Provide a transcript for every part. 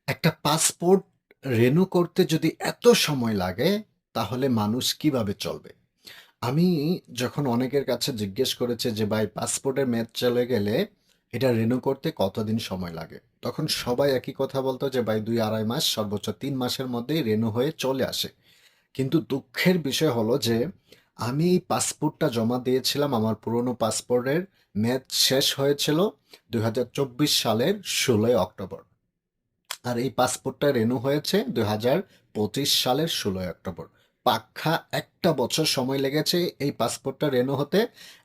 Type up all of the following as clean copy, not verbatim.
একটা passport renew করতে যদি এত সময় লাগে, তাহলে মানুষ কিভাবে চলবে? আমি যখন অনেকের কাছে জিজ্ঞেস করেছি যে ভাই পাসপোর্টের মেয়াদ চলে গেলে এটা রিনিউ করতে কতদিন সময় লাগে, তখন সবাই একই কথা বলতো যে ভাই ২-২.৫ মাস, সর্বোচ্চ ৩ মাসের মধ্যেই রিনিউ হয়ে চলে আসে। কিন্তু দুঃখের বিষয় হলো যে আমি এই পাসপোর্টটা জমা দিয়েছিলাম, আমার পুরনো পাসপোর্টের মেয়াদ শেষ হয়েছিল ২০২৪ সালের ১৬ই অক্টোবর। আর এই পাসপোর্টটা রেনু হয়েছে ২০২৫ সালের ১৬ই অক্টোবর। পাক্কা একটা বছর সময় লেগেছে এই পাসপোর্টটা রেনু হতে।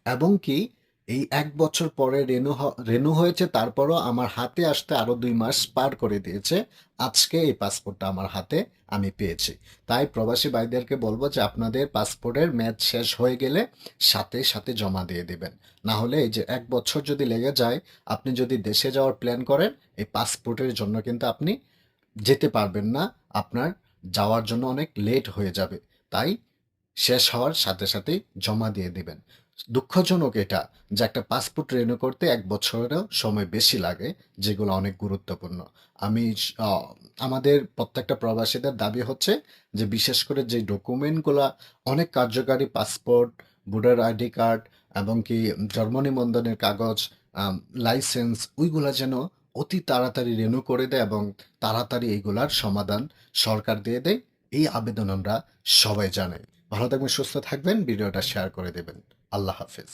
এবং কি এই ১ বছর পরে রেনু হয়েছে, তারপরও আমার হাতে আসতে আরো ২ মাস পার করে দিয়েছে। আজকে এই পাসপোর্টটা আমার হাতে আমি পেয়েছি। তাই প্রবাসী ভাইদেরকে বলবো যে আপনাদের পাসপোর্টের মেয়াদ শেষ হয়ে গেলে সাথে সাথে জমা দিয়ে দিবেন। না হলে এই যে ১ বছর যদি লেগে যায়, আপনি যদি দেশে যাওয়ার প্ল্যান করেন, এই পাসপোর্টের জন্য কিন্তু আপনি যেতে পারবেন না। আপনার যাওয়ার জন্য অনেক লেট হয়ে যাবে। তাই শেষ হওয়ার সাথে সাথেই জমা দিয়ে দিবেন। দুঃখজনক এটা যে একটা পাসপোর্ট রিনিউ করতে ১ বছরেরও সময় বেশি লাগে, যেগুলো অনেক গুরুত্বপূর্ণ। আমি আমাদের প্রত্যেকটা প্রবাসীদের দাবি হচ্ছে যে বিশেষ করে যে ডকুমেন্টগুলা অনেক কার্যকারী, পাসপোর্ট, ভোটার আইডি কার্ড এবং কি জন্ম নিবন্ধনের কাগজ, আম লাইসেন্স, ওইগুলা যেন অতি তাড়াতাড়ি রিনিউ করে দেয় এবং তাড়াতাড়ি এইগুলার সমাধান সরকার দিয়ে দেয়। এই আবেদন আমরা সবাই জানাই। ভালো থাকবেন, সুস্থ থাকবেন, ভিডিওটা শেয়ার করে দেবেন। আল্লাহ হাফেজ।